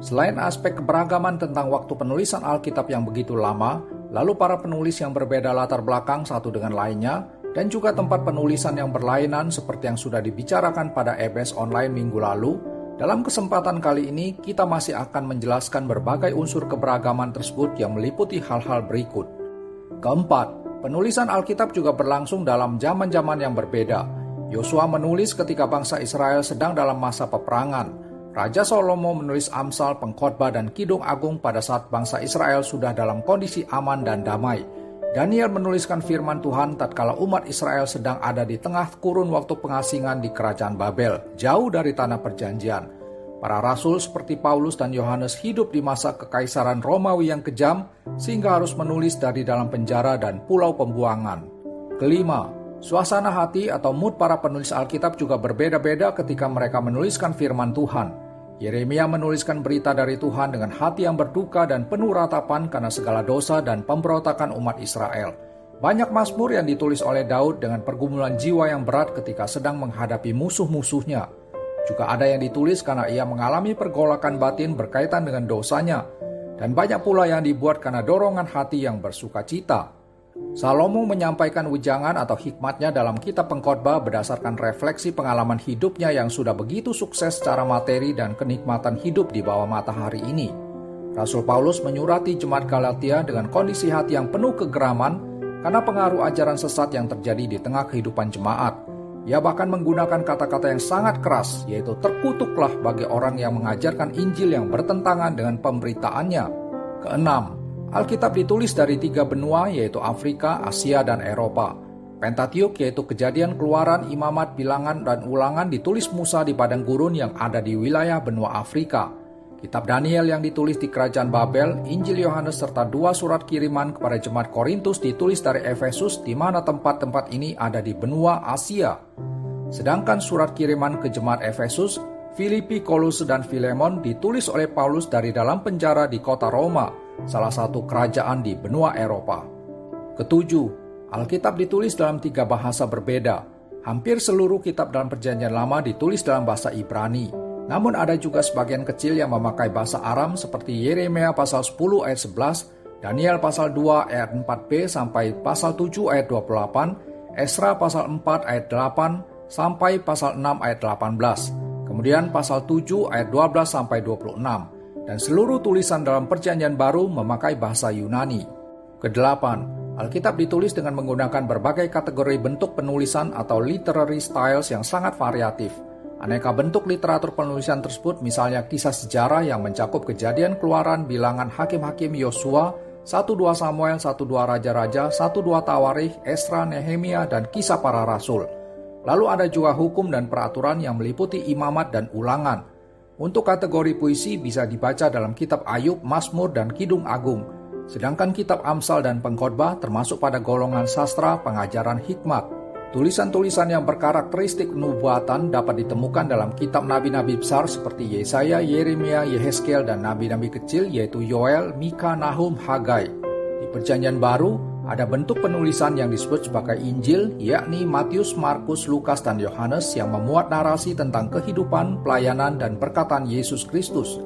Selain aspek keberagaman tentang waktu penulisan Alkitab yang begitu lama, lalu para penulis yang berbeda latar belakang satu dengan lainnya, dan juga tempat penulisan yang berlainan seperti yang sudah dibicarakan pada EBS Online minggu lalu, dalam kesempatan kali ini kita masih akan menjelaskan berbagai unsur keberagaman tersebut yang meliputi hal-hal berikut. Keempat, penulisan Alkitab juga berlangsung dalam zaman-zaman yang berbeda. Yosua menulis ketika bangsa Israel sedang dalam masa peperangan. Raja Salomo menulis Amsal, Pengkhotbah, dan Kidung Agung pada saat bangsa Israel sudah dalam kondisi aman dan damai. Daniel menuliskan firman Tuhan tatkala umat Israel sedang ada di tengah kurun waktu pengasingan di kerajaan Babel, jauh dari tanah perjanjian. Para rasul seperti Paulus dan Yohanes hidup di masa kekaisaran Romawi yang kejam, sehingga harus menulis dari dalam penjara dan pulau pembuangan. Kelima, suasana hati atau mood para penulis Alkitab juga berbeda-beda ketika mereka menuliskan firman Tuhan. Yeremia menuliskan berita dari Tuhan dengan hati yang berduka dan penuh ratapan karena segala dosa dan pemberontakan umat Israel. Banyak mazmur yang ditulis oleh Daud dengan pergumulan jiwa yang berat ketika sedang menghadapi musuh-musuhnya. Juga ada yang ditulis karena ia mengalami pergolakan batin berkaitan dengan dosanya. Dan banyak pula yang dibuat karena dorongan hati yang bersuka cita. Salomo menyampaikan wejangan atau hikmatnya dalam kitab Pengkhotbah berdasarkan refleksi pengalaman hidupnya yang sudah begitu sukses secara materi dan kenikmatan hidup di bawah matahari ini. Rasul Paulus menyurati jemaat Galatia dengan kondisi hati yang penuh kegeraman karena pengaruh ajaran sesat yang terjadi di tengah kehidupan jemaat. Ia bahkan menggunakan kata-kata yang sangat keras, yaitu terkutuklah bagi orang yang mengajarkan Injil yang bertentangan dengan pemberitaannya. Keenam, Alkitab ditulis dari 3 benua yaitu Afrika, Asia, dan Eropa. Pentateuch yaitu Kejadian, Keluaran, Imamat, Bilangan, dan Ulangan ditulis Musa di padang gurun yang ada di wilayah benua Afrika. Kitab Daniel yang ditulis di kerajaan Babel, Injil Yohanes serta 2 surat kiriman kepada jemaat Korintus ditulis dari Efesus di mana tempat-tempat ini ada di benua Asia. Sedangkan surat kiriman ke jemaat Efesus, Filipi, Kolose, dan Filemon ditulis oleh Paulus dari dalam penjara di kota Roma, salah satu kerajaan di benua Eropa. Ketujuh, Alkitab ditulis dalam 3 bahasa berbeda. Hampir seluruh kitab dalam Perjanjian Lama ditulis dalam bahasa Ibrani. Namun ada juga sebagian kecil yang memakai bahasa Aram seperti Yeremia pasal 10 ayat 11, Daniel pasal 2 ayat 4b sampai pasal 7 ayat 28, Esra pasal 4 ayat 8 sampai pasal 6 ayat 18. Kemudian pasal 7 ayat 12 sampai 26. Dan seluruh tulisan dalam Perjanjian Baru memakai bahasa Yunani. Kedelapan, Alkitab ditulis dengan menggunakan berbagai kategori bentuk penulisan atau literary styles yang sangat variatif. Aneka bentuk literatur penulisan tersebut misalnya kisah sejarah yang mencakup Kejadian, Keluaran, Bilangan, Hakim-Hakim, Yosua, 1-2 Samuel, 1-2 Raja-Raja, 1-2 Tawarikh, Esra, Nehemia, dan Kisah Para Rasul. Lalu ada juga hukum dan peraturan yang meliputi Imamat dan Ulangan. Untuk kategori puisi bisa dibaca dalam kitab Ayub, Mazmur, dan Kidung Agung. Sedangkan kitab Amsal dan Pengkhotbah termasuk pada golongan sastra pengajaran hikmat. Tulisan-tulisan yang berkarakteristik nubuatan dapat ditemukan dalam kitab nabi-nabi besar seperti Yesaya, Yeremia, Yehezkiel, dan nabi-nabi kecil yaitu Yoel, Mika, Nahum, Hagai. Di Perjanjian Baru, ada bentuk penulisan yang disebut sebagai Injil, yakni Matius, Markus, Lukas, dan Yohanes yang memuat narasi tentang kehidupan, pelayanan, dan perkataan Yesus Kristus.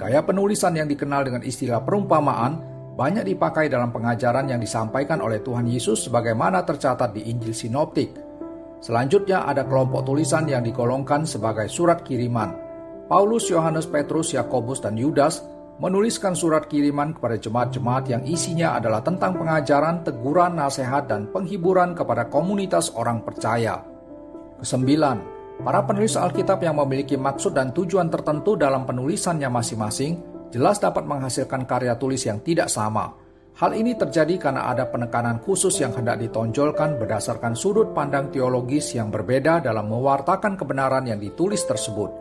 Gaya penulisan yang dikenal dengan istilah perumpamaan banyak dipakai dalam pengajaran yang disampaikan oleh Tuhan Yesus sebagaimana tercatat di Injil Sinoptik. Selanjutnya ada kelompok tulisan yang digolongkan sebagai surat kiriman. Paulus, Yohanes, Petrus, Yakobus, dan Yudas menuliskan surat kiriman kepada jemaat-jemaat yang isinya adalah tentang pengajaran, teguran, nasihat, dan penghiburan kepada komunitas orang percaya. Kesembilan, para penulis Alkitab yang memiliki maksud dan tujuan tertentu dalam penulisannya masing-masing jelas dapat menghasilkan karya tulis yang tidak sama. Hal ini terjadi karena ada penekanan khusus yang hendak ditonjolkan berdasarkan sudut pandang teologis yang berbeda dalam mewartakan kebenaran yang ditulis tersebut.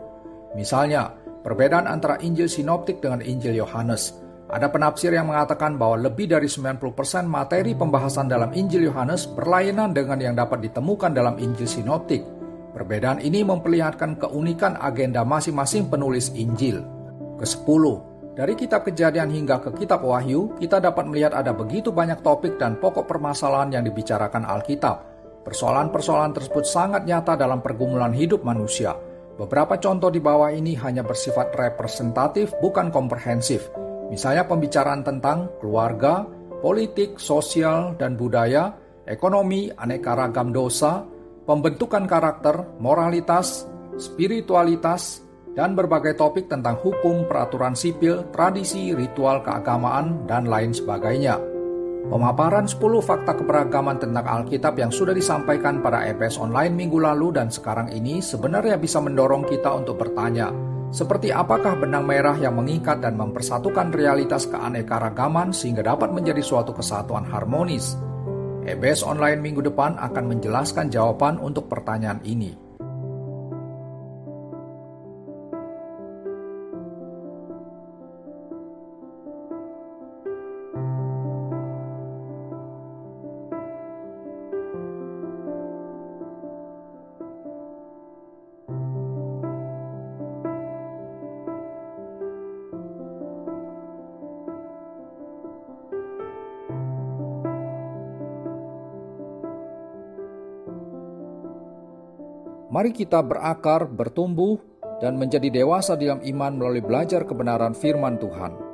Misalnya, perbedaan antara Injil Sinoptik dengan Injil Yohanes. Ada penafsir yang mengatakan bahwa lebih dari 90% materi pembahasan dalam Injil Yohanes berlainan dengan yang dapat ditemukan dalam Injil Sinoptik. Perbedaan ini memperlihatkan keunikan agenda masing-masing penulis Injil. Ke-10, dari kitab Kejadian hingga ke kitab Wahyu, kita dapat melihat ada begitu banyak topik dan pokok permasalahan yang dibicarakan Alkitab. Persoalan-persoalan tersebut sangat nyata dalam pergumulan hidup manusia. Beberapa contoh di bawah ini hanya bersifat representatif, bukan komprehensif. Misalnya pembicaraan tentang keluarga, politik, sosial, dan budaya, ekonomi, aneka ragam dosa, pembentukan karakter, moralitas, spiritualitas, dan berbagai topik tentang hukum, peraturan sipil, tradisi, ritual keagamaan, dan lain sebagainya. Pemaparan 10 fakta keberagaman tentang Alkitab yang sudah disampaikan pada EBS Online minggu lalu dan sekarang ini sebenarnya bisa mendorong kita untuk bertanya, seperti apakah benang merah yang mengikat dan mempersatukan realitas keanekaragaman sehingga dapat menjadi suatu kesatuan harmonis? EBS Online minggu depan akan menjelaskan jawaban untuk pertanyaan ini. Mari kita berakar, bertumbuh, dan menjadi dewasa dalam iman melalui belajar kebenaran firman Tuhan.